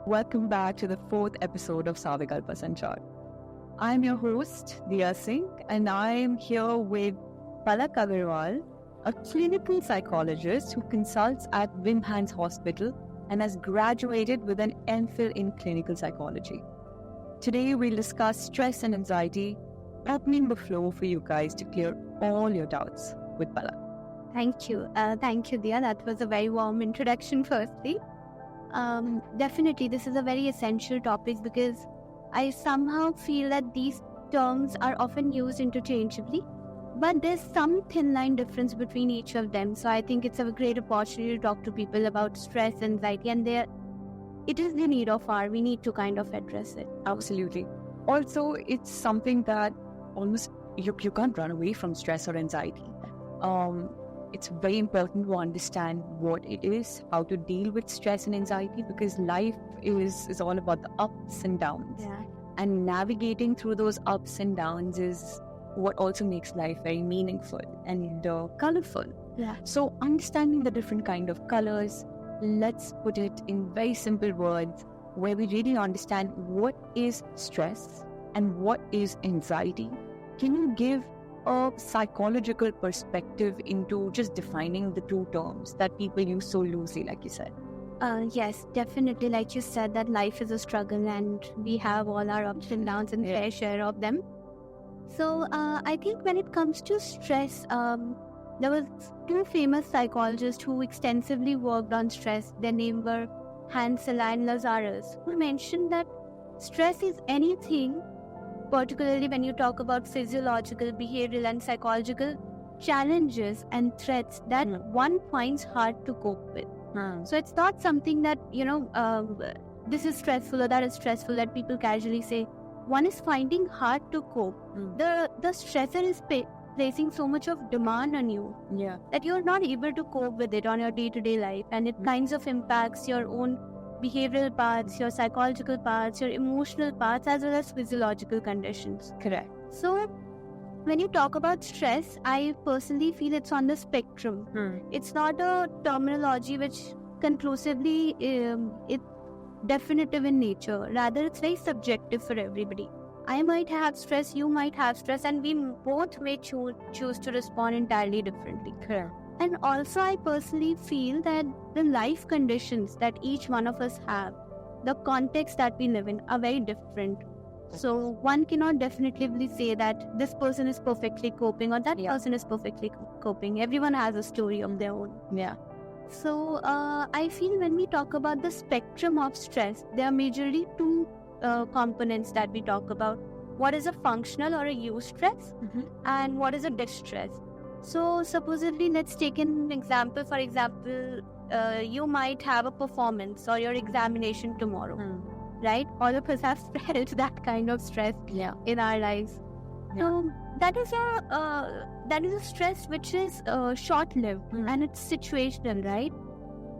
Welcome back to the fourth episode of Savikalpa Sanchar. I'm your host, Diya Singh, and I am here with Palak Agarwal, a clinical psychologist who consults at Wim Hans Hospital and has graduated with an MPhil in clinical psychology. Today, we'll discuss stress and anxiety, opening the floor for you guys to clear all your doubts with Palak. Thank you, Diya. That was a very warm introduction, firstly. Definitely, this is a very essential topic because I somehow feel that these terms are often used interchangeably, but there's some thin line difference between each of them. So I think it's a great opportunity to talk to people about stress, anxiety, and it is the need of our. We need to kind of address it. Absolutely. Also, it's something that almost you can't run away from stress or anxiety. It's very important to understand what it is, how to deal with stress and anxiety, because life is all about the ups and downs. Yeah. And navigating through those ups and downs is what also makes life very meaningful and colorful. Yeah. So understanding the different kind of colors, let's put it in very simple words where we really understand what is stress and what is anxiety. Can you give a psychological perspective into just defining the two terms that people use so loosely, like you said? Yes, definitely. Like you said, that life is a struggle and we have all our ups and downs and fair share of them. So I think when it comes to stress, there was two famous psychologists who extensively worked on stress. Their names were Hans Selye and Lazarus, who mentioned that stress is anything, particularly when you talk about physiological, behavioral and psychological challenges and threats that one finds hard to cope with. So it's not something that, this is stressful or that is stressful that people casually say. One is finding hard to cope. The stressor is placing so much of demand on you that you're not able to cope with it on your day-to-day life, and it kinds of impacts your own behavioral parts, your psychological parts, your emotional parts, as well as physiological conditions. Correct. So when you talk about stress, I personally feel it's on the spectrum. It's not a terminology which conclusively is definitive in nature. Rather, it's very subjective for everybody. I might have stress, you might have stress, and we both may choose to respond entirely differently. Correct. And also, I personally feel that the life conditions that each one of us have, the context that we live in, are very different. So one cannot definitively say that this person is perfectly coping or that person is perfectly coping. Everyone has a story of their own. Yeah. So I feel when we talk about the spectrum of stress, there are majorly two components that we talk about. What is a functional or a eustress, and what is a distress? So supposedly, let's take an example. For example, you might have a performance or your examination tomorrow, right? All of us have felt that kind of stress in our lives. So that is a stress which is short-lived and it's situational, right?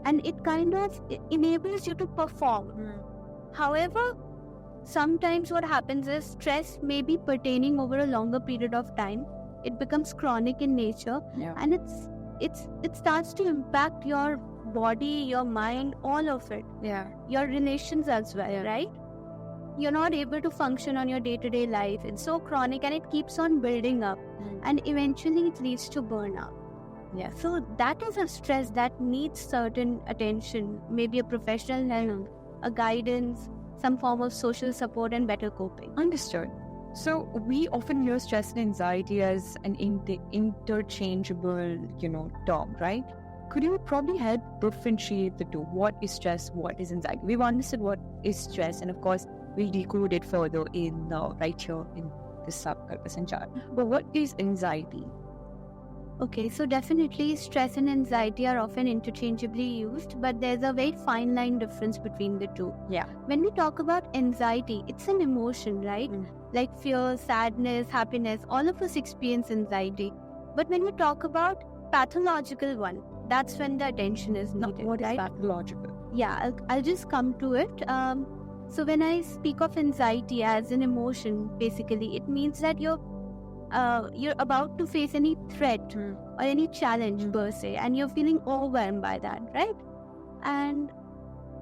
And it kind of enables you to perform. However, sometimes what happens is stress may be pertaining over a longer period of time. It becomes chronic in nature, and it starts to impact your body, your mind, all of it. Your relations as well, right? You're not able to function on your day-to-day life. It's so chronic and it keeps on building up, and eventually it leads to burnout. So that is a stress that needs certain attention, maybe a professional help, a guidance, some form of social support and better coping. Understood. So we often hear stress and anxiety as an interchangeable, term, right? Could you probably help differentiate the two? What is stress? What is anxiety? We've understood what is stress, and of course, we'll decode it further in right here in this Savikalpa Sanchar. But what is anxiety? Okay, so definitely stress and anxiety are often interchangeably used, but there's a very fine line difference between the two. When we talk about anxiety, it's an emotion, right? Like fear, sadness, happiness, all of us experience anxiety. But when we talk about pathological one, that's when the attention is needed. What right? is pathological? Yeah, I'll just come to it. So when I speak of anxiety as an emotion, basically, it means that you're about to face any threat or any challenge per se, and you're feeling overwhelmed by that, right? And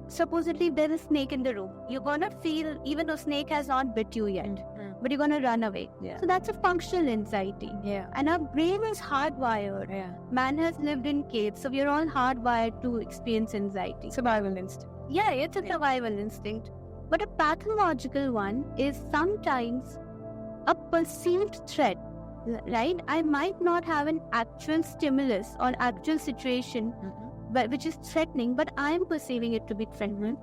supposedly there's a snake in the room. You're gonna feel, even though snake has not bit you yet, but you're gonna run away. Yeah. So that's a functional anxiety. Yeah. And our brain is hardwired. Yeah. Man has lived in caves, so we're all hardwired to experience anxiety. Survival instinct. Yeah, it's a survival instinct. But a pathological one is sometimes a perceived threat, right? I might not have an actual stimulus or actual situation which is threatening, but I'm perceiving it to be threatening.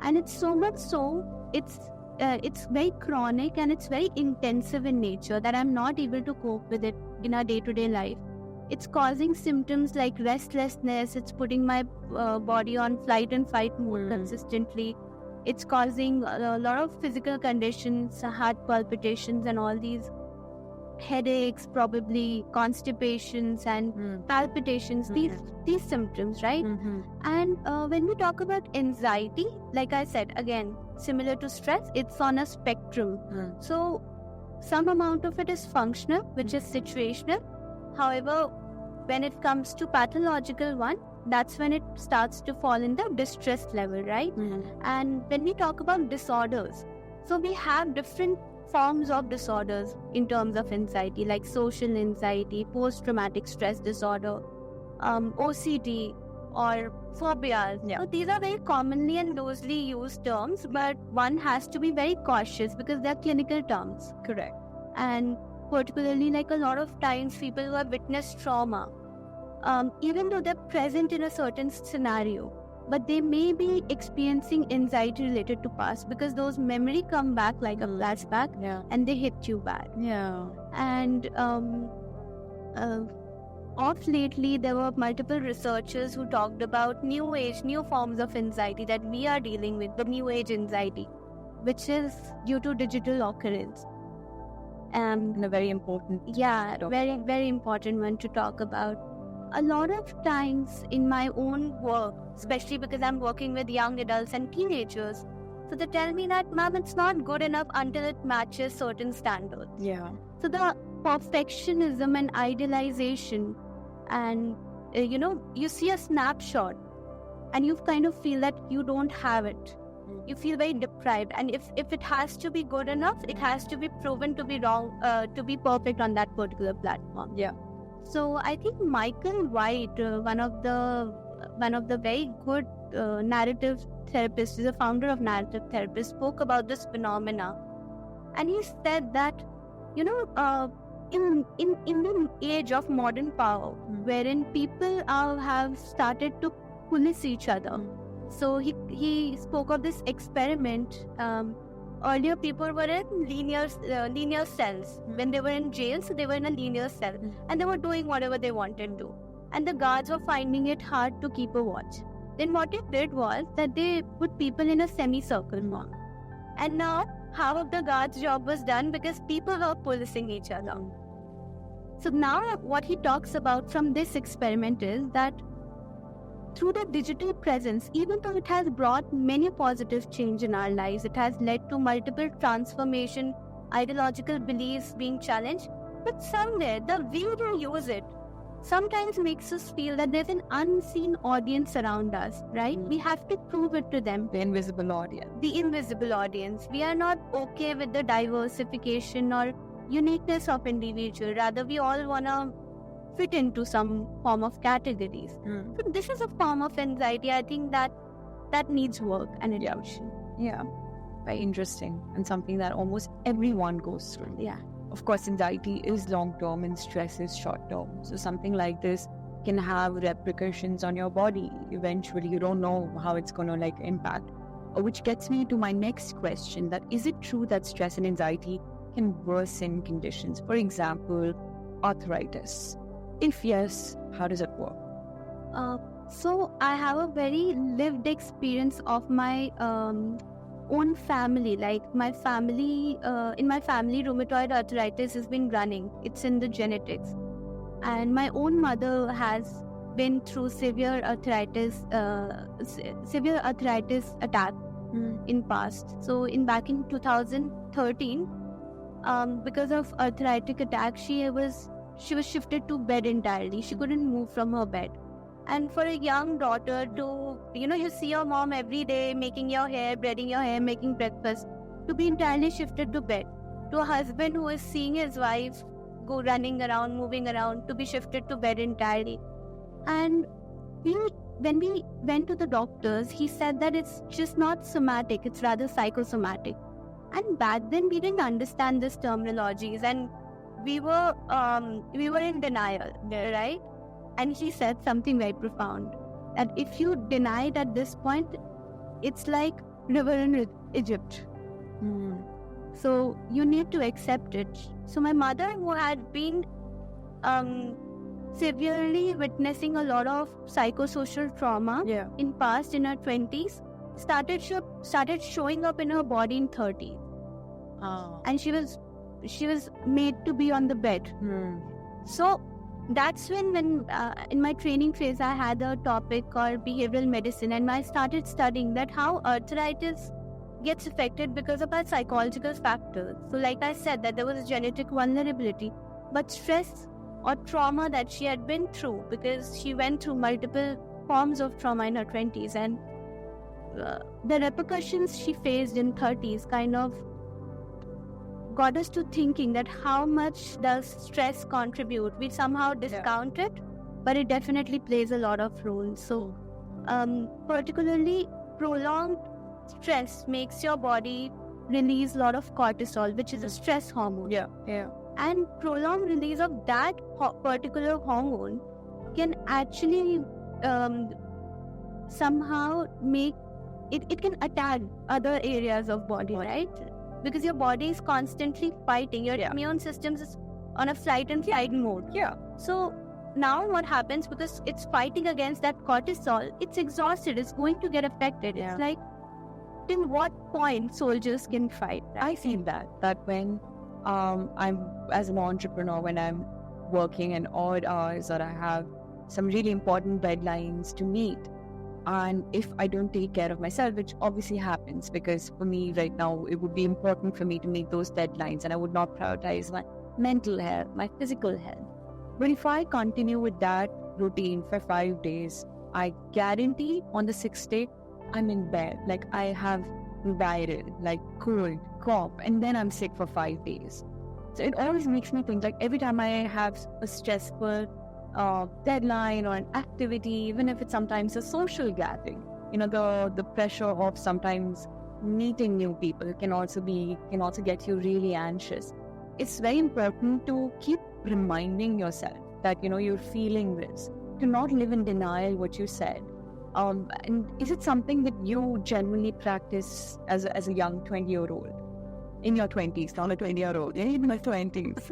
And it's so much so, it's very chronic and it's very intensive in nature that I'm not able to cope with it in our day-to-day life. It's causing symptoms like restlessness. It's putting my body on flight and fight mode consistently. It's causing a lot of physical conditions, heart palpitations and all these headaches, probably constipations and palpitations, these symptoms, right? And when we talk about anxiety, like I said, again, similar to stress, it's on a spectrum. So some amount of it is functional, which is situational. However, when it comes to pathological one, that's when it starts to fall in the distress level, right? And when we talk about disorders, so we have different forms of disorders in terms of anxiety, like social anxiety, post-traumatic stress disorder, OCD, or phobias. So these are very commonly and loosely used terms, but one has to be very cautious because they're clinical terms. Correct. And particularly, like a lot of times, people who have witnessed trauma, even though they're present in a certain scenario, but they may be experiencing anxiety related to past because those memory come back like a flashback and they hit you bad. And of lately, there were multiple researchers who talked about new forms of anxiety that we are dealing with, the new age anxiety, which is due to digital occurrence. And a very important very, very important one to talk about. A lot of times in my own work, especially because I'm working with young adults and teenagers, so they tell me that, ma'am, it's not good enough until it matches certain standards. So the perfectionism and idealization, and you see a snapshot and you kind of feel that you don't have it. You feel very deprived, and if it has to be good enough, it has to be proven to be wrong, to be perfect on that particular platform. So I think Michael White, one of the very good narrative therapists, is a founder of narrative therapists, spoke about this phenomena, and he said that in the age of modern power, wherein people have started to police each other. So he spoke of this experiment. Earlier, people were in linear cells. When they were in jail, so they were in a linear cell, and they were doing whatever they wanted to. And the guards were finding it hard to keep a watch. Then what it did was that they put people in a semicircle form. And now, half of the guards' job was done because people were policing each other. So now what he talks about from this experiment is that through the digital presence, even though it has brought many positive change in our lives, it has led to multiple transformation, ideological beliefs being challenged, but somewhere the way we use it sometimes makes us feel that there's an unseen audience around us, right? We have to prove it to them. The invisible audience. The invisible audience. We are not okay with the diversification or uniqueness of individual. Rather, we all want to fit into some form of categories. So this is a form of anxiety. I think that needs work and attention. Very interesting, and something that almost everyone goes through. Of course, anxiety is long-term and stress is short-term. So something like this can have repercussions on your body. Eventually, you don't know how it's going to impact. Which gets me to my next question, that is it true that stress and anxiety can worsen conditions? For example, arthritis. If yes, how does it work? So I have a very lived experience of my own family. Like my family, in my family, rheumatoid arthritis has been running. It's in the genetics. And my own mother has been through severe arthritis attack in past. So back in 2013, because of arthritic attack, she was shifted to bed entirely. She couldn't move from her bed. And for a young daughter to, you see your mom every day making your hair, braiding your hair, making breakfast, to be entirely shifted to bed. To a husband who is seeing his wife go running around, moving around, to be shifted to bed entirely. And when we went to the doctors, he said that it's just not somatic, it's rather psychosomatic. And back then we didn't understand these terminologies, and we were in denial, right? And he said something very profound, that if you deny it at this point, it's like river in Egypt. So you need to accept it. So my mother, who had been severely witnessing a lot of psychosocial trauma in her 20s, started showing up in her body in 30s. And she was made to be on the bed. So that's when in my training phase, I had a topic called behavioral medicine, and I started studying that how arthritis gets affected because of our psychological factors. So like I said, that there was a genetic vulnerability, but stress or trauma that she had been through, because she went through multiple forms of trauma in her 20s, and the repercussions she faced in 30s kind of got us to thinking that how much does stress contribute. We somehow discount it, but it definitely plays a lot of role. So particularly prolonged stress makes your body release a lot of cortisol, which is a stress hormone. And prolonged release of that particular hormone can actually somehow make it can attack other areas of body, right? Because your body is constantly fighting. Your immune system is on a flight and fight mode. So now what happens, because it's fighting against that cortisol, it's exhausted, it's going to get affected. It's like, till what point soldiers can fight? Right? I feel that when I'm as an entrepreneur, when I'm working in odd hours, or I have some really important deadlines to meet, and if I don't take care of myself, which obviously happens, because for me right now it would be important for me to meet those deadlines, and I would not prioritize my mental health, my physical health. But if I continue with that routine for 5 days, I guarantee on the 6th day I'm in bed, like I have viral, like cold, cough, and then I'm sick for 5 days. So it always makes me think, like every time I have a stressful deadline or an activity, even if it's sometimes a social gathering, the pressure of sometimes meeting new people can also get you really anxious. It's very important to keep reminding yourself that you're feeling this, to not live in denial, what you said. And is it something that you genuinely practice as a young 20-year-old? In your 20s, not a 20-year-old, in my 20s.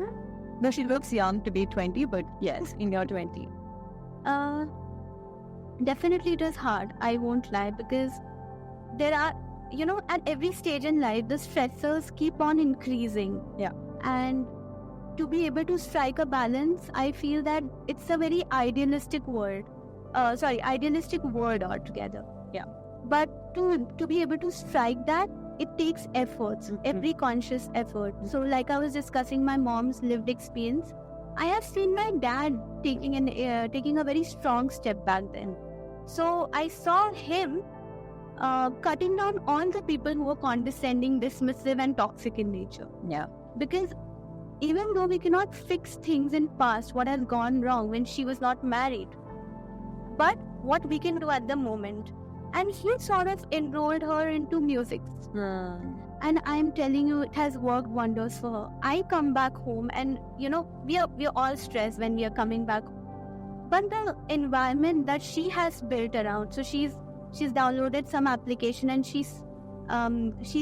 No, she looks young to be 20, but yes, in your 20s. Definitely it is hard, I won't lie, because there are, at every stage in life, the stressors keep on increasing. And to be able to strike a balance, I feel that it's a very idealistic word altogether. But to be able to strike that, it takes efforts, every conscious effort. So like I was discussing my mom's lived experience, I have seen my dad taking a very strong step back then. So I saw him cutting down all the people who were condescending, dismissive and toxic in nature. Because even though we cannot fix things in past, what has gone wrong when she was not married, but what we can do at the moment. And he sort of enrolled her into music. And I'm telling you, it has worked wonders for her. I come back home and, we are all stressed when we are coming back. But the environment that she has built around, so she's downloaded some application and she's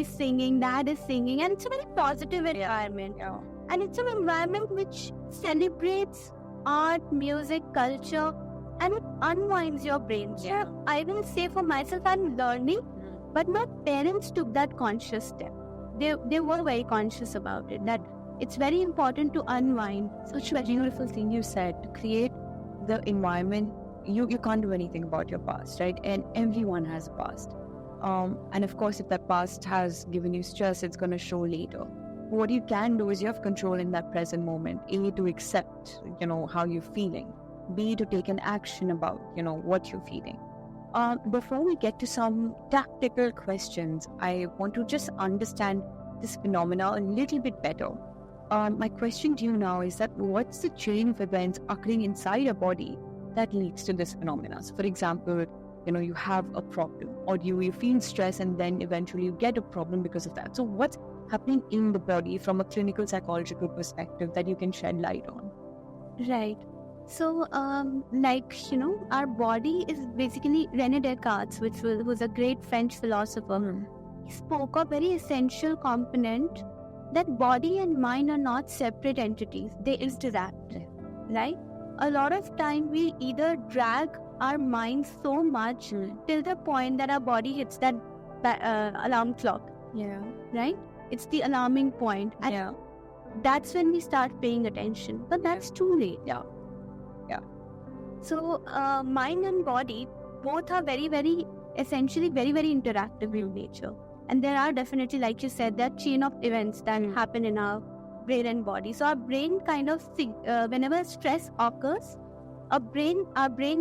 singing, dad is singing, and it's a very positive environment. And it's an environment which celebrates art, music, culture, and it unwinds your brain. So I will say for myself, I'm learning, but my parents took that conscious step. They were very conscious about it, that it's very important to unwind. Such a beautiful thing you said, to create the environment. You can't do anything about your past, right? And everyone has a past. And of course, if that past has given you stress, it's going to show later. But what you can do is you have control in that present moment, to accept, how you're feeling. B, to take an action about, what you're feeling. Before we get to some tactical questions, I want to just understand this phenomena a little bit better. My question to you now is that what's the chain of events occurring inside a body that leads to this phenomena? So, for example, you have a problem, or you feel stress, and then eventually you get a problem because of that. So what's happening in the body from a clinical psychological perspective that you can shed light on? Right. So, our body is basically René Descartes, who's a great French philosopher. He spoke of very essential component that body and mind are not separate entities. They interact, right? A lot of time we either drag our mind so much till the point that our body hits that alarm clock. Yeah. Right? It's the alarming point. And that's when we start paying attention. But that's too late. Yeah. So, mind and body both are very, very, essentially very, very interactive in nature. And there are definitely, like you said, that chain of events that happen in our brain and body. So our brain kind of, whenever stress occurs, our brain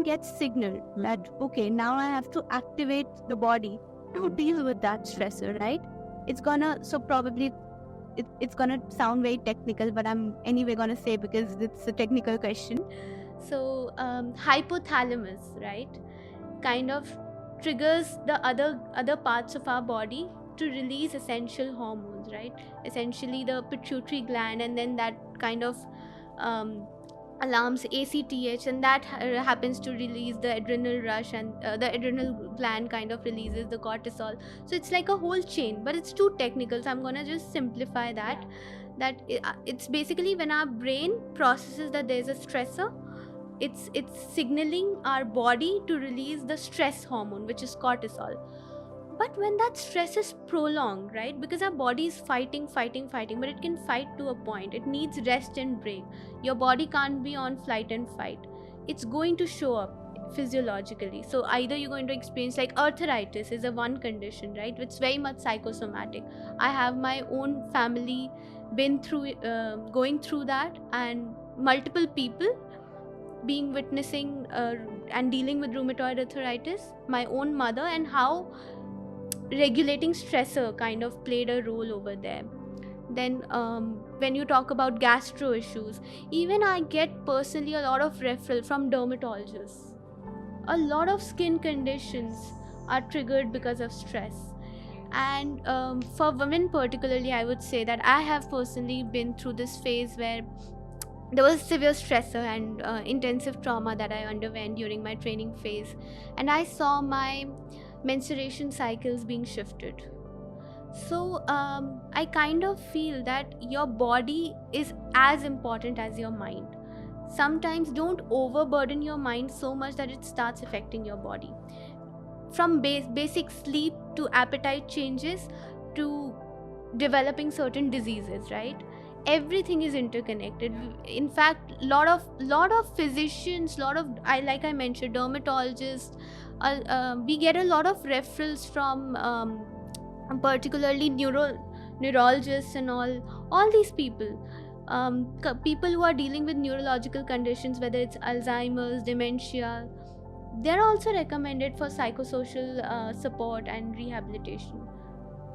gets signaled that, okay, now I have to activate the body to deal with that stressor, right? It's gonna sound very technical, but I'm anyway gonna say because it's a technical question. So hypothalamus, right, kind of triggers the other parts of our body to release essential hormones, right? Essentially the pituitary gland, and then that kind of alarms ACTH, and that happens to release the adrenal rush, and the adrenal gland kind of releases the cortisol. So it's like a whole chain, but it's too technical, so I'm gonna just simplify that it's basically when our brain processes that there's a stressor, it's signaling our body to release the stress hormone, which is cortisol. But when that stress is prolonged, right, because our body is fighting, but it can fight to a point. It needs rest and break. Your body can't be on flight and fight. It's going to show up physiologically. So either you're going to experience, like arthritis is a one condition, right? It's very much psychosomatic. I have my own family been through going through that, and multiple people being witnessing and dealing with rheumatoid arthritis, my own mother, and how regulating stressor kind of played a role over there. Then when you talk about gastro issues, even I get personally a lot of referral from dermatologists. A lot of skin conditions are triggered because of stress. And for women particularly, I would say that I have personally been through this phase where there was severe stressor and intensive trauma that I underwent during my training phase, and I saw my menstruation cycles being shifted. So I kind of feel that your body is as important as your mind. Sometimes don't overburden your mind so much that it starts affecting your body. From basic sleep to appetite changes to developing certain diseases, right? Everything is interconnected. In fact, lot of physicians, like I mentioned, dermatologists, we get a lot of referrals from particularly neurologists and all these people. People who are dealing with neurological conditions, whether it's Alzheimer's, dementia, they're also recommended for psychosocial support and rehabilitation.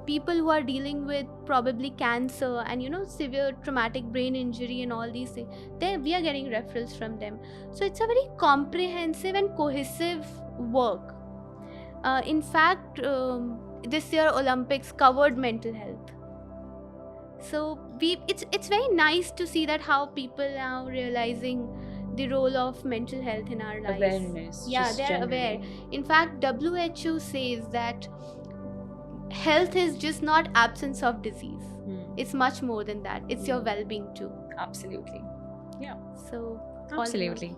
People who are dealing with probably cancer and severe traumatic brain injury and all these things, we are getting referrals from them. So it's a very comprehensive and cohesive work. In fact, this year Olympics covered mental health. So it's very nice to see that how people now realizing the role of mental health in our lives. Awareness. Yeah, they're aware. In fact, WHO says that health is just not absence of disease. It's much more than that. It's your well-being too. Absolutely. Yeah. So absolutely.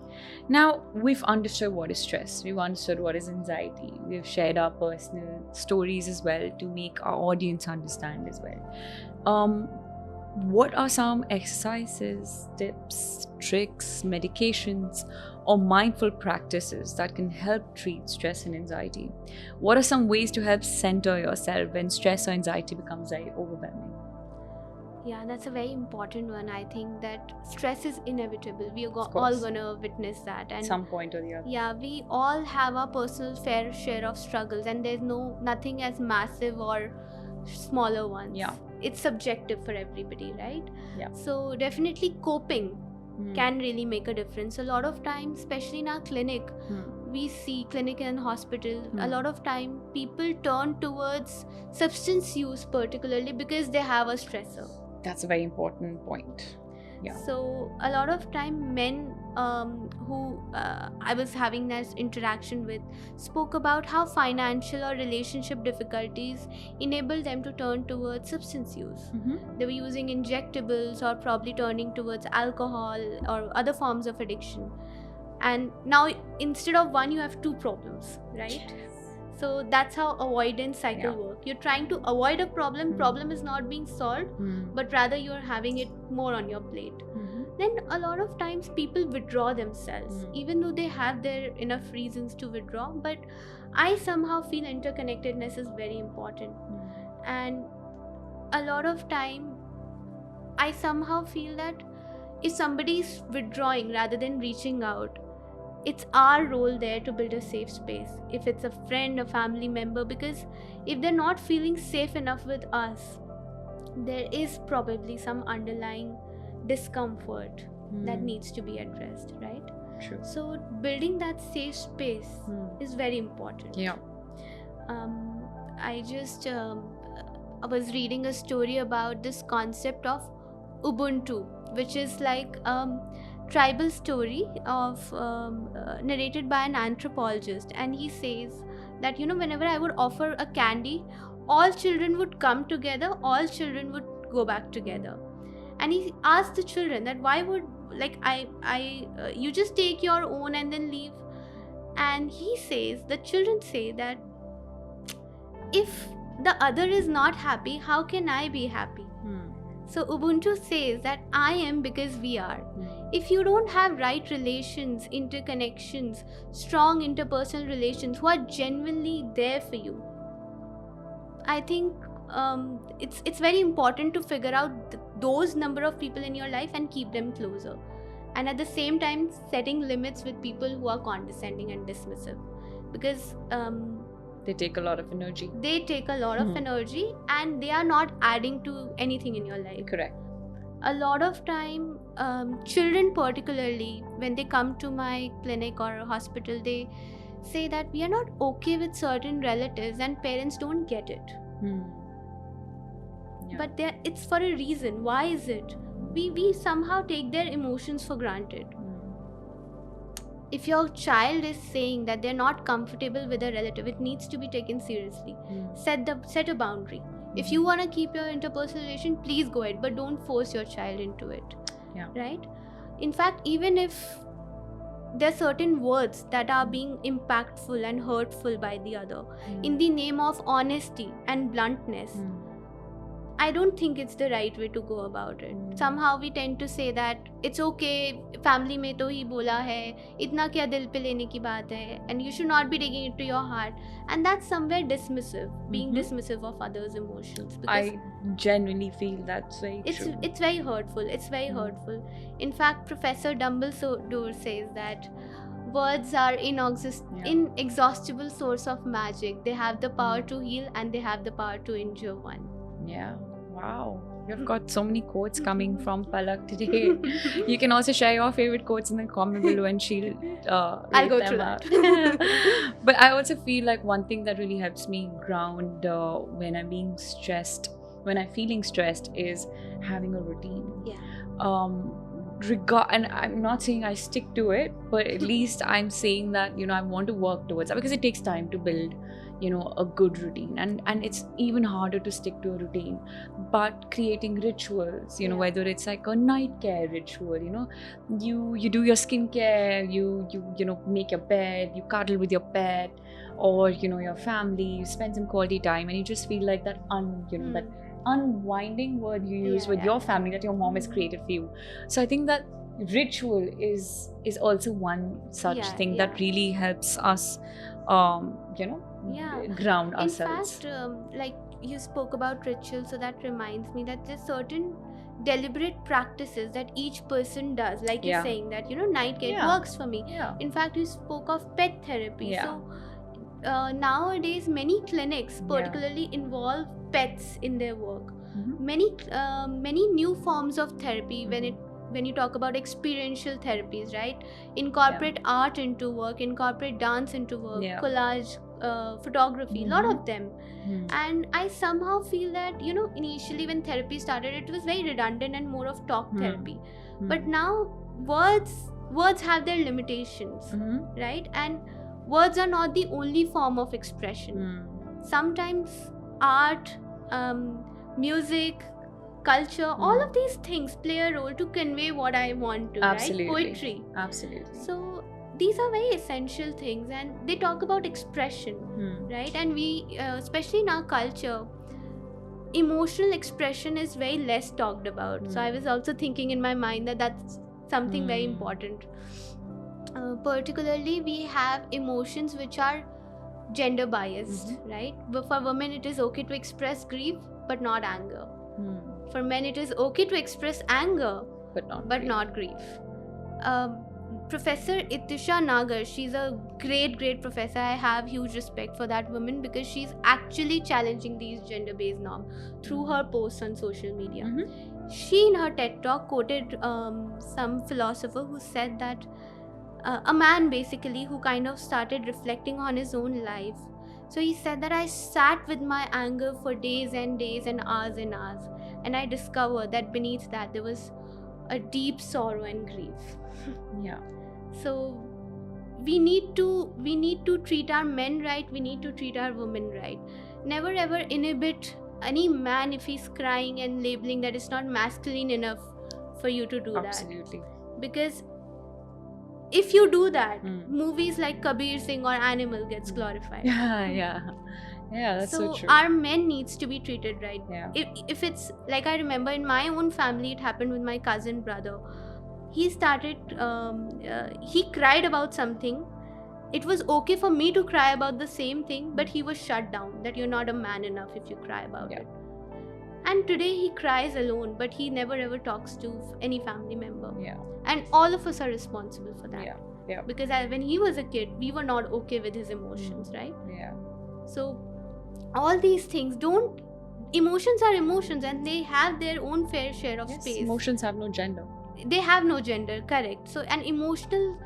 Now we've understood what is stress. We've understood what is anxiety. We've shared our personal stories as well to make our audience understand as well. What are some exercises, tips, tricks, medications, or mindful practices that can help treat stress and anxiety? What are some ways to help center yourself when stress or anxiety becomes very overwhelming? Yeah, that's a very important one. I think that stress is inevitable. We are Of all course. gonna witness that, and Some point or the other. yeah, we all have our personal fair share of struggles, and there's nothing as massive or smaller ones. Yeah. It's subjective for everybody, right? Yeah. So definitely coping can really make a difference. A lot of times, especially in our clinic, we see clinic and hospital, a lot of time people turn towards substance use, particularly because they have a stressor. That's a very important point. Yeah. So a lot of time men who I was having this interaction with spoke about how financial or relationship difficulties enable them to turn towards substance use. They were using injectables or probably turning towards alcohol or other forms of addiction. And now instead of one, you have two problems, right? So that's how avoidance cycle work. You're trying to avoid a problem. Problem is not being solved, but rather you're having it more on your plate. Then a lot of times people withdraw themselves, even though they have their enough reasons to withdraw. But I somehow feel interconnectedness is very important. And a lot of time I somehow feel that if somebody is withdrawing rather than reaching out, it's our role there to build a safe space. If it's a friend, a family member, because if they're not feeling safe enough with us, there is probably some underlying discomfort that needs to be addressed, right? True. So building that safe space is very important. Yeah. I just I was reading a story about this concept of Ubuntu, which is like tribal story of narrated by an anthropologist, and he says that whenever I would offer a candy, all children would come together, all children would go back together. And he asked the children that why would you just take your own and then leave. And he says, the children say that if the other is not happy, how can I be happy? So Ubuntu says that I am because we are. If you don't have right relations, interconnections, strong interpersonal relations who are genuinely there for you, I think it's very important to figure out those number of people in your life and keep them closer. And at the same time, setting limits with people who are condescending and dismissive, because they take a lot of energy. They take a lot of energy, and they are not adding to anything in your life. Correct. A lot of time, children particularly, when they come to my clinic or hospital, they say that we are not okay with certain relatives, and parents don't get it. Yeah. But it's for a reason. Why is it? We somehow take their emotions for granted. If your child is saying that they're not comfortable with a relative, it needs to be taken seriously. Set a boundary. If you want to keep your interpersonal relation, please go ahead, but don't force your child into it. Yeah. Right? In fact, even if there are certain words that are being impactful and hurtful by the other, in the name of honesty and bluntness, I don't think it's the right way to go about it. Somehow we tend to say that it's okay, family mein to hi bola hai, itna kya dil pe lene ki baat hai, and you should not be taking it to your heart. And that's somewhere dismissive, being dismissive of others' emotions. I genuinely feel that's very true. It's very hurtful. It's very hurtful. In fact, Professor Dumbledore says that words are inexhaustible source of magic. They have the power to heal, and they have the power to injure one. Yeah. Wow. You've got so many quotes coming from Palak today. You can also share your favorite quotes in the comment below, and she'll I'll go through that. But I also feel like one thing that really helps me ground when I'm being stressed, when I'm feeling stressed, is having a routine. Yeah. And I'm not saying I stick to it, but at least I'm saying that I want to work towards that, because it takes time to build a good routine, and it's even harder to stick to a routine. But creating rituals, whether it's like a night care ritual, you do your skincare, you make your bed, you cuddle with your pet, or your family, you spend some quality time, and you just feel like that that unwinding word you use with your family that your mom has created for you. So I think that ritual is also one such thing that really helps us ground ourselves. In fact, like you spoke about ritual, so that reminds me that there's certain deliberate practices that each person does, like you're saying that, night care works for me. In fact, you spoke of pet therapy. So nowadays many clinics particularly involve pets in their work. Many new forms of therapy, when you talk about experiential therapies, right, incorporate art into work, incorporate dance into work, collage, photography, a lot of them. And I somehow feel that, initially when therapy started, it was very redundant and more of talk therapy. But now words have their limitations, right? And words are not the only form of expression. Sometimes art, music, culture, all of these things play a role to convey what I want to, right? Poetry. Absolutely. So these are very essential things, and they talk about expression, right? And we, especially in our culture, emotional expression is very less talked about. So I was also thinking in my mind that that's something very important. Particularly, we have emotions which are gender biased, right? But for women, it is okay to express grief, but not anger. For men, it is okay to express anger, but not grief. Professor Itisha Nagar, she's a great professor. I have huge respect for that woman because she's actually challenging these gender-based norms through her posts on social media. She, in her TED Talk, quoted some philosopher who said that a man basically who kind of started reflecting on his own life. So he said that I sat with my anger for days and days and hours, and I discovered that beneath that there was a deep sorrow and grief. So we need to treat our men right, we need to treat our women right. Never ever inhibit any man if he's crying and labeling that it's not masculine enough for you to do Absolutely. that. Because if you do that, movies like Kabir Singh or Animal gets glorified. That's so true. Our men needs to be treated right. If it's like, I remember in my own family, it happened with my cousin brother. He started, he cried about something. It was okay for me to cry about the same thing, but he was shut down, that you're not a man enough if you cry about it. And today he cries alone, but he never ever talks to any family member. And all of us are responsible for that. Because when he was a kid, we were not okay with his emotions, right? So all these things, emotions are emotions, and they have their own fair share of space. Emotions have no gender. They have no gender, correct. So an emotional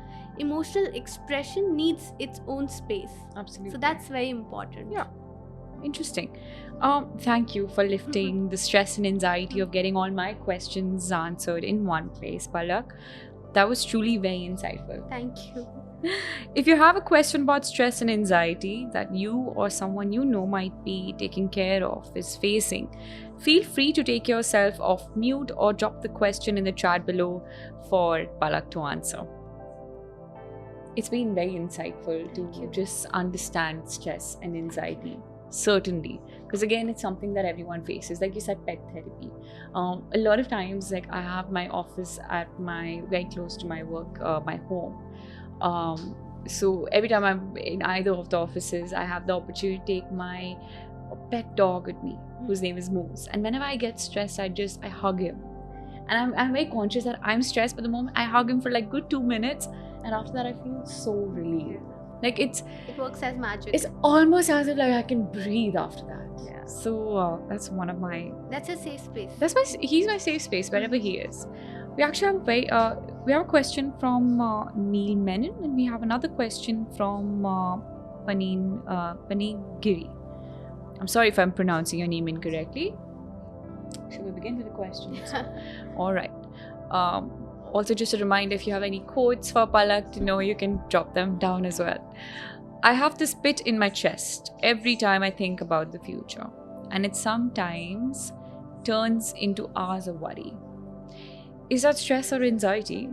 expression needs its own space. Absolutely. So that's very important. Interesting. Thank you for lifting the stress and anxiety of getting all my questions answered in one place, Palak. That was truly very insightful. Thank you. If you have a question about stress and anxiety that you or someone you know might be taking care of is facing, feel free to take yourself off mute or drop the question in the chat below for Palak to answer. It's been very insightful to just understand stress and anxiety. Certainly, because again, it's something that everyone faces. Like you said, pet therapy. A lot of times, like I have my office very close to my work, my home. So every time I'm in either of the offices, I have the opportunity to take my pet dog with me, whose name is Moose. And whenever I get stressed, I hug him. And I'm very conscious that I'm stressed, but the moment I hug him for like good 2 minutes, and after that I feel so relieved. Like it works as magic. It's almost as if like I can breathe after that. So that's one of my. That's a safe space. He's my safe space wherever he is. We actually have we have a question from Neil Menon, and we have another question from Panigiri. I'm sorry if I'm pronouncing your name incorrectly. Should we begin with the questions? All right. Also, just a reminder, if you have any quotes for Palak to know, you can drop them down as well. I have this pit in my chest every time I think about the future, and it sometimes turns into hours of worry. Is that stress or anxiety?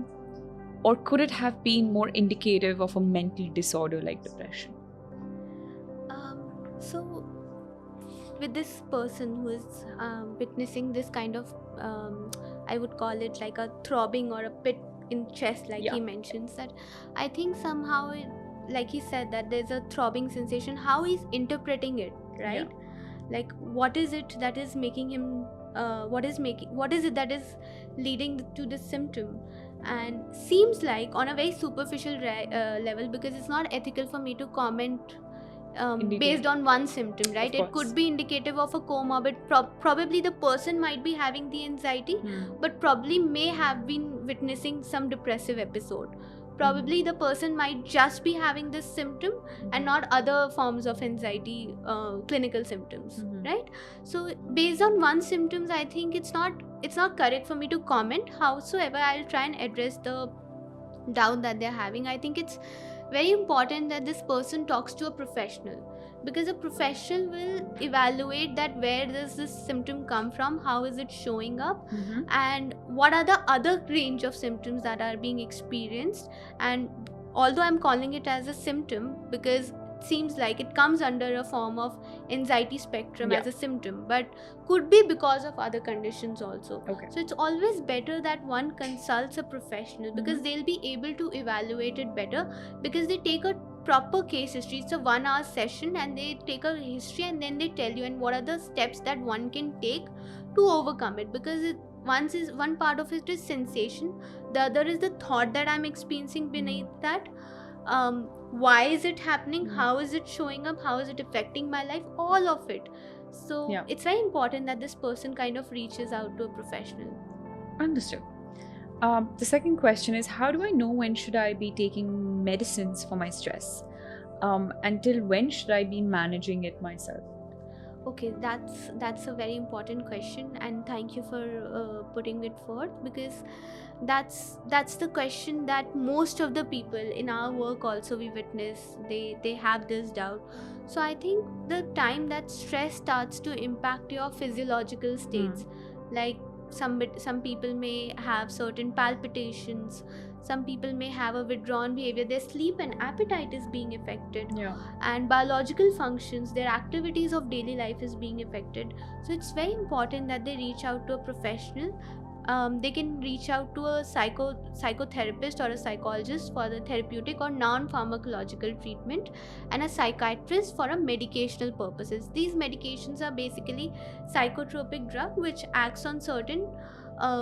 Or could it have been more indicative of a mental disorder like depression? So, with this person who is witnessing this kind of I would call it like a throbbing or a pit in chest, like he mentions, that I think somehow, like he said, that there's a throbbing sensation. How he's interpreting it, right? Like what is it that is making him what is it that is leading to this symptom. And seems like on a very superficial level, because it's not ethical for me to comment based on one symptom, right? It could be indicative of a comorbid. Probably the person might be having the anxiety, but probably may have been witnessing some depressive episode. Probably the person might just be having this symptom and not other forms of anxiety clinical symptoms, right? So based on one symptoms, I think it's not correct for me to comment. Howsoever, I'll try and address the doubt that they're having. I think it's very important that this person talks to a professional, because a professional will evaluate that where does this symptom come from, how is it showing up, and what are the other range of symptoms that are being experienced. And although I'm calling it as a symptom, because seems like it comes under a form of anxiety spectrum as a symptom, but could be because of other conditions also. So it's always better that one consults a professional, because they'll be able to evaluate it better, because they take a proper case history. It's a 1 hour session and they take a history and then they tell you and what are the steps that one can take to overcome it. Because one part of it is sensation, the other is the thought that I'm experiencing beneath that. Why is it happening, how is it showing up, how is it affecting my life, all of it. So it's very important that this person kind of reaches out to a professional. Understood. The second question is, how do I know when should I be taking medicines for my stress? Until when should I be managing it myself? Okay, that's a very important question, and thank you for putting it forth, because that's the question that most of the people in our work also we witness. They have this doubt. So I think the time that stress starts to impact your physiological states, like some people may have certain palpitations, some people may have a withdrawn behavior, their sleep and appetite is being affected, and biological functions, their activities of daily life is being affected. So it's very important that they reach out to a professional. They can reach out to a psychotherapist or a psychologist for the therapeutic or non-pharmacological treatment, and a psychiatrist for a medicational purposes. These medications are basically psychotropic drug which acts on certain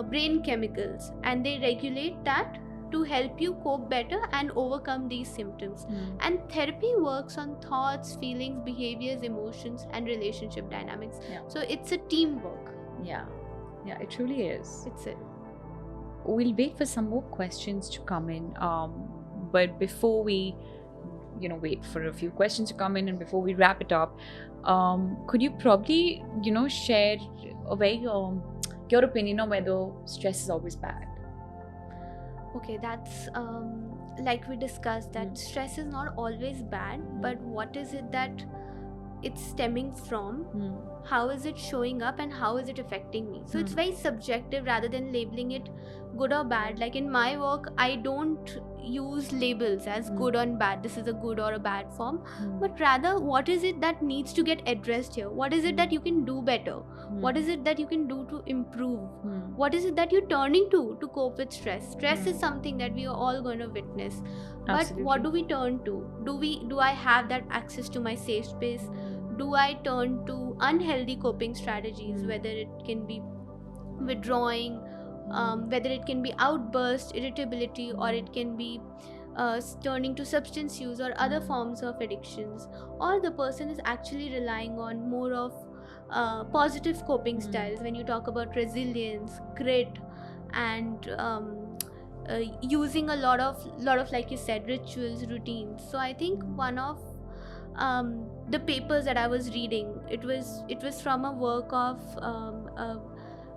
brain chemicals, and they regulate that to help you cope better and overcome these symptoms. And therapy works on thoughts, feelings, behaviors, emotions, and relationship dynamics. So it's a teamwork. Yeah, it truly is. It's it. We'll wait for some more questions to come in. But before we, wait for a few questions to come in, and before we wrap it up, could you probably, share a very your opinion on whether stress is always bad? Okay, that's like we discussed that stress is not always bad, but what is it that it's stemming from, how is it showing up, and how is it affecting me. So it's very subjective rather than labeling it good or bad. Like in my work, I don't use labels as good or bad, this is a good or a bad form, but rather what is it that needs to get addressed here, what is it that you can do better, what is it that you can do to improve, what is it that you're turning to cope with stress. Stress is something that we are all going to witness. Absolutely. But what do we turn to? Do I have that access to my safe space? Do I turn to unhealthy coping strategies, whether it can be withdrawing, whether it can be outburst, irritability, or it can be turning to substance use or other forms of addictions, or the person is actually relying on more of positive coping styles when you talk about resilience, grit, and using a lot of like you said, rituals, routines. So I think one of the papers that I was reading, it was from a work of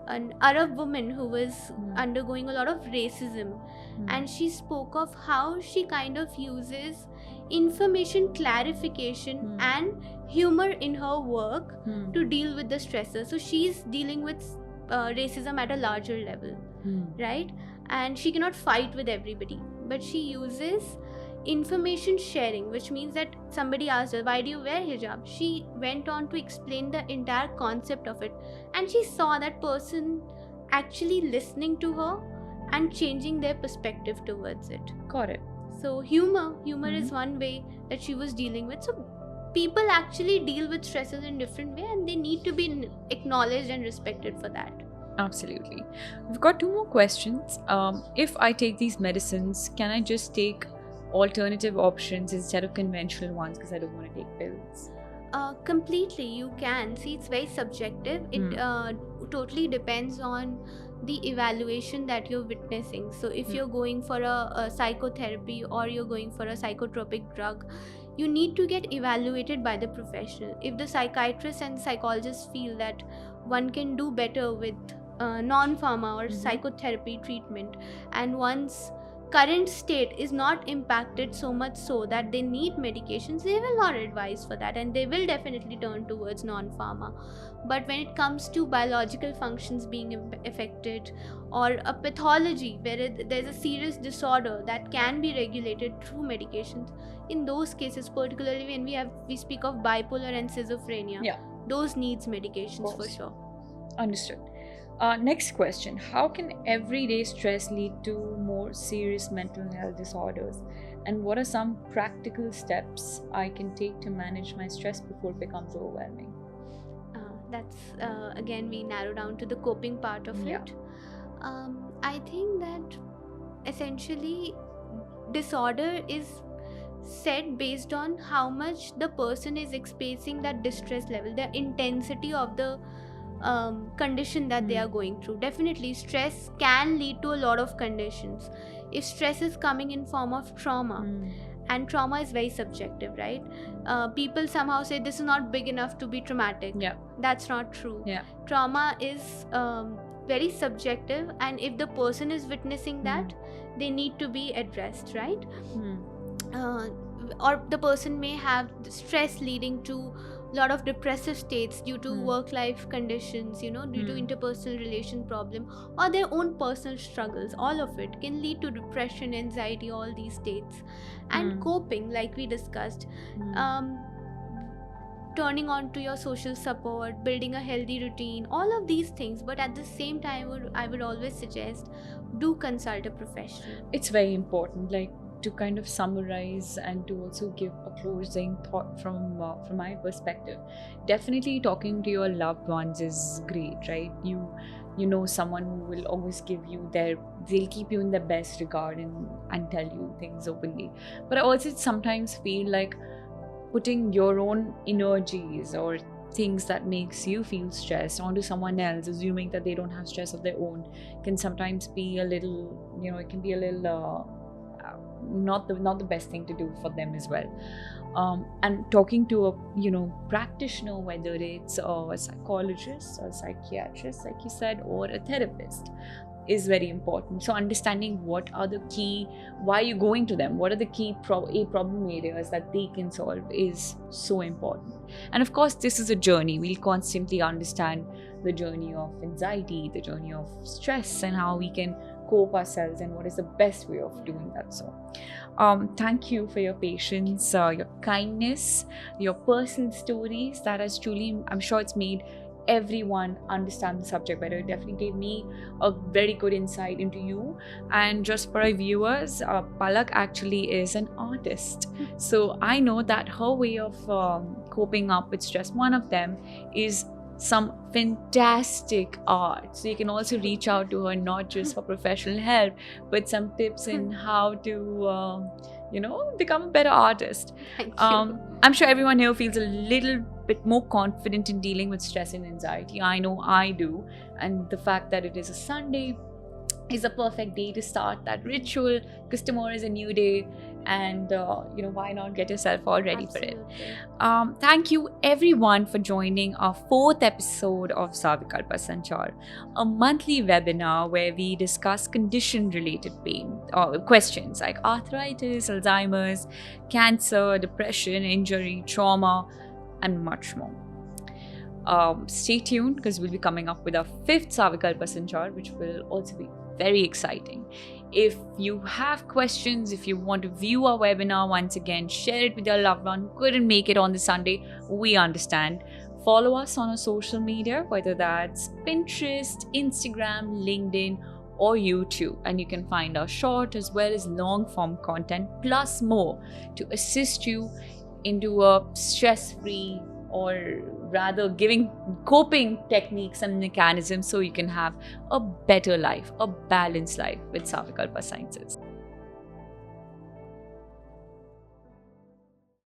an Arab woman who was undergoing a lot of racism, and she spoke of how she kind of uses information clarification and humor in her work to deal with the stressor. So she's dealing with racism at a larger level, right? And she cannot fight with everybody, but she uses information sharing, which means that somebody asked her, why do you wear hijab? She went on to explain the entire concept of it, and she saw that person actually listening to her and changing their perspective towards it. Got it. So humor is one way that she was dealing with. So people actually deal with stresses in different way, and they need to be acknowledged and respected for that. Absolutely. We've got 2 more questions. If I take these medicines, can I just take alternative options instead of conventional ones because I don't want to take pills? Completely, you can. See, it's very subjective. It totally depends on the evaluation that you're witnessing. So if you're going for a psychotherapy or you're going for a psychotropic drug, you need to get evaluated by the professional. If the psychiatrist and psychologists feel that one can do better with non-pharma or psychotherapy treatment, and one's current state is not impacted so much so that they need medications, they will not advise for that, and they will definitely turn towards non-pharma. But when it comes to biological functions being affected, or a pathology where there's a serious disorder that can be regulated through medications, in those cases, particularly when we speak of bipolar and schizophrenia, those needs medications for sure. Understood. Next question. How can everyday stress lead to more serious mental health disorders? And what are some practical steps I can take to manage my stress before it becomes overwhelming? That's again, we narrow down to the coping part of it. I think that essentially disorder is set based on how much the person is experiencing that distress level, the intensity of the condition that they are going through. Definitely stress can lead to a lot of conditions. If stress is coming in form of trauma, and trauma is very subjective, right? People somehow say this is not big enough to be traumatic. That's not true. Trauma is very subjective, and if the person is witnessing that, they need to be addressed, right? Or the person may have stress leading to a lot of depressive states due to work-life conditions, due to interpersonal relation problem, or their own personal struggles. All of it can lead to depression, anxiety, all these states. And coping, like we discussed, turning on to your social support, building a healthy routine, all of these things. But at the same time, I would always suggest, do consult a professional. It's very important, like, to kind of summarize and to also give a closing thought from my perspective. Definitely talking to your loved ones is great, right? You know someone who will always give you they'll keep you in the best regard and tell you things openly. But I also sometimes feel like putting your own energies or things that makes you feel stressed onto someone else, assuming that they don't have stress of their own, can sometimes be a little, it can be a little not the best thing to do for them as well. And talking to a practitioner, whether it's a psychologist or psychiatrist, like you said, or a therapist, is very important. So understanding why you're going to them, what are the key problem areas that they can solve is so important. And of course, this is a journey. We'll constantly understand the journey of anxiety, the journey of stress, and how we can cope ourselves and what is the best way of doing that. So thank you for your patience, your kindness, your personal stories. That has truly, I'm sure it's made everyone understand the subject better. It definitely gave me a very good insight into you. And just for our viewers, Palak actually is an artist. So I know that her way of coping up with stress, one of them is some fantastic art. So you can also reach out to her, not just for professional help, but some tips in how to become a better artist. Thank you. I'm sure everyone here feels a little bit more confident in dealing with stress and anxiety. I know I do. And the fact that it is a Sunday is a perfect day to start that ritual, because tomorrow is a new day, and why not get yourself all ready for it. Thank you everyone for joining our 4th episode of Savikalpa Sanchar, a monthly webinar where we discuss condition related pain questions like arthritis, Alzheimer's, cancer, depression, injury, trauma, and much more. Stay tuned, because we'll be coming up with our 5th Savikalpa Sanchar, which will also be very exciting. If you have questions, if you want to view our webinar once again, share it with your loved one who couldn't make it on the Sunday, we understand. Follow us on our social media, whether that's Pinterest, Instagram, LinkedIn, or YouTube, and you can find our short as well as long form content plus more to assist you into a stress-free, or rather giving coping techniques and mechanisms so you can have a better life, a balanced life with Savikalpa Sciences.